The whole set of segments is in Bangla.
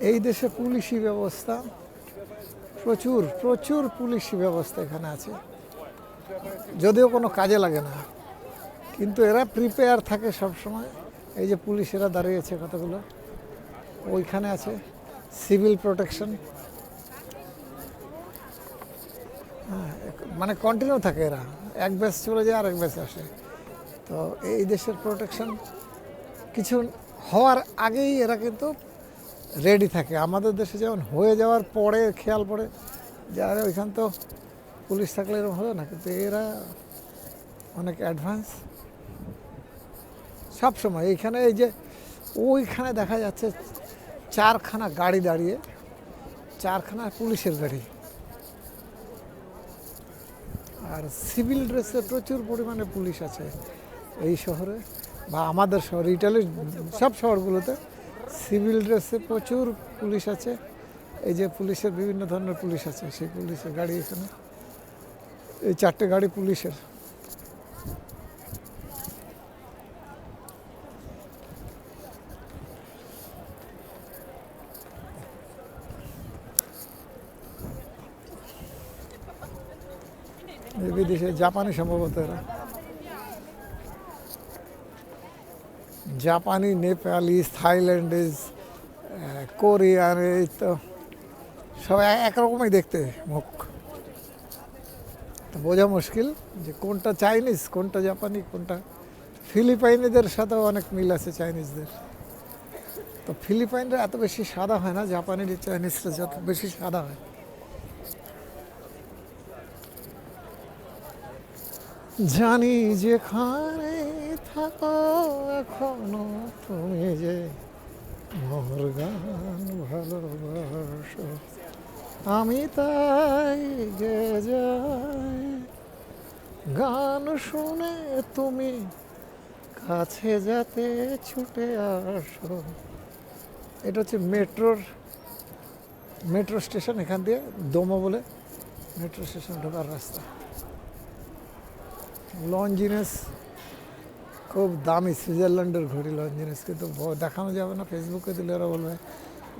এই দেশে পুলিশি ব্যবস্থা প্রচুর প্রচুর পুলিশি ব্যবস্থা এখানে আছে, যদিও কোনো কাজে লাগে না, কিন্তু এরা প্রিপেয়ার থাকে সব সময়। এই যে পুলিশেরা দাঁড়িয়েছে কতগুলো, ওইখানে আছে সিভিল প্রোটেকশন, হ্যাঁ, মানে কন্টিনিউ থাকে, এরা এক ব্যাচ চলে যায় আর এক ব্যাচ আসে। তো এই দেশের প্রোটেকশন কিছু হওয়ার আগেই এরা কিন্তু রেডি থাকে। আমাদের দেশে যেমন হয়ে যাওয়ার পরে খেয়াল পড়ে যে আরে ওইখান তো পুলিশ থাকলে এরকম হবে না, কিন্তু এরা অনেক অ্যাডভান্স সব সময়। এইখানে এই যে ওইখানে দেখা যাচ্ছে 4খানা গাড়ি দাঁড়িয়ে, 4খানা পুলিশের গাড়ি, আর সিভিল ড্রেসে প্রচুর পরিমাণে পুলিশ আছে এই শহরে বা আমাদের শহর, ইটালির সব শহরগুলোতে সিভিল ড্রেসে প্রচুর পুলিশ আছে। এই যে পুলিশের বিভিন্ন ধরনের পুলিশ আছে, সেই পুলিশের গাড়ি এখানে, এই 4টে গাড়ি পুলিশের। বিদেশে জাপানি সম্ভবত এরা, জাপানি, নেপালিস, থাইল্যান্ডিজ, কোরিয়ান, এই তো সবাই একরকমই দেখতে মুখ, তো বোঝা মুশকিল যে কোনটা চাইনিজ কোনটা জাপানি কোনটা। ফিলিপাইনিদের সাথেও অনেক মিল আছে চাইনিজদের। তো ফিলিপাইনরা এত বেশি সাদা হয় না, জাপানি চাইনিজরা যত বেশি সাদা হয়। জানি যেখানে থাকো এখনো তুমি যে মোর গান ভালোবাসো, আমি তাই গে যাই গান শুনে তুমি কাছে যাতে ছুটে আসো। এটা হচ্ছে মেট্রো স্টেশন, এখান দিয়ে দোমো বলে মেট্রো স্টেশন ঢোকার রাস্তা। লঞ্জিনেস খুব দামি, সুইজারল্যান্ডের ঘড়ি লঞ্জিনেস, কিন্তু দেখানো যাবে না, ফেসবুকে দিলে ওরা বলবে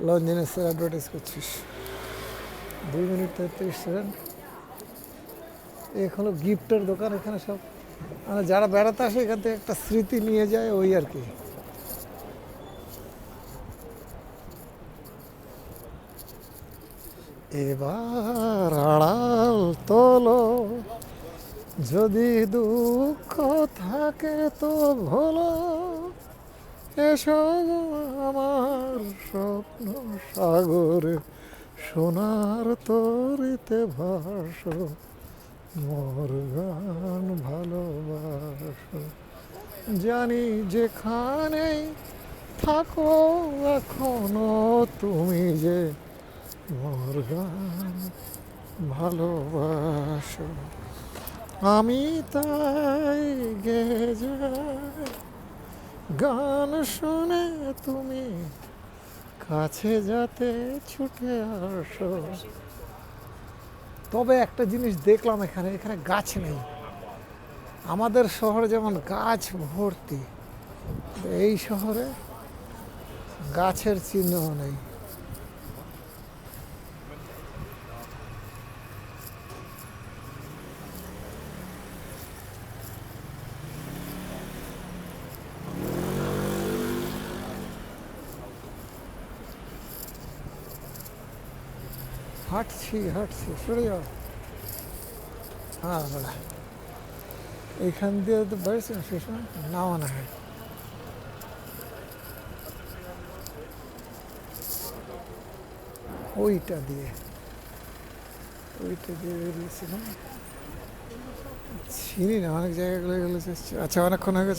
লঞ্জিনেসের অ্যাডভার্টাইজ করছিস। 2 মিনিট 33 সেকেন্ড। হলো গিফটের দোকান, এখানে সব মানে যারা বেড়াতে আসে এখান থেকে একটা স্মৃতি নিয়ে যায়, ওই আর কি। এবার আড়াল তোলো, যদি দুঃখ থাকে তো ভোলো, এসো আমার স্বপ্ন সাগরে সোনার তরিতে ভাসো, মোর গান ভালোবাসো। জানি যেখানেই থাকো এখনো তুমি যে মোর গান ভালোবাসো, আমি তাই গে যাই গান শুনে তুমি কাছে যাতে ছুটে আসো। তবে একটা জিনিস দেখলাম, এখানে এখানে গাছ নেই। আমাদের শহরে যেমন গাছ ভর্তি, এই শহরে গাছের চিহ্ন নেই। হাঁটছি সরে যাও। হ্যাঁ বলে এইখান দিয়ে তো বেড়েছে না, সেই সময় না মনে হয়। ওইটা দিয়ে বেরিয়েছিলাম, চিনি না, অনেক জায়গাগুলো গেলে। আচ্ছা, অনেকক্ষণ হয়ে গেছে।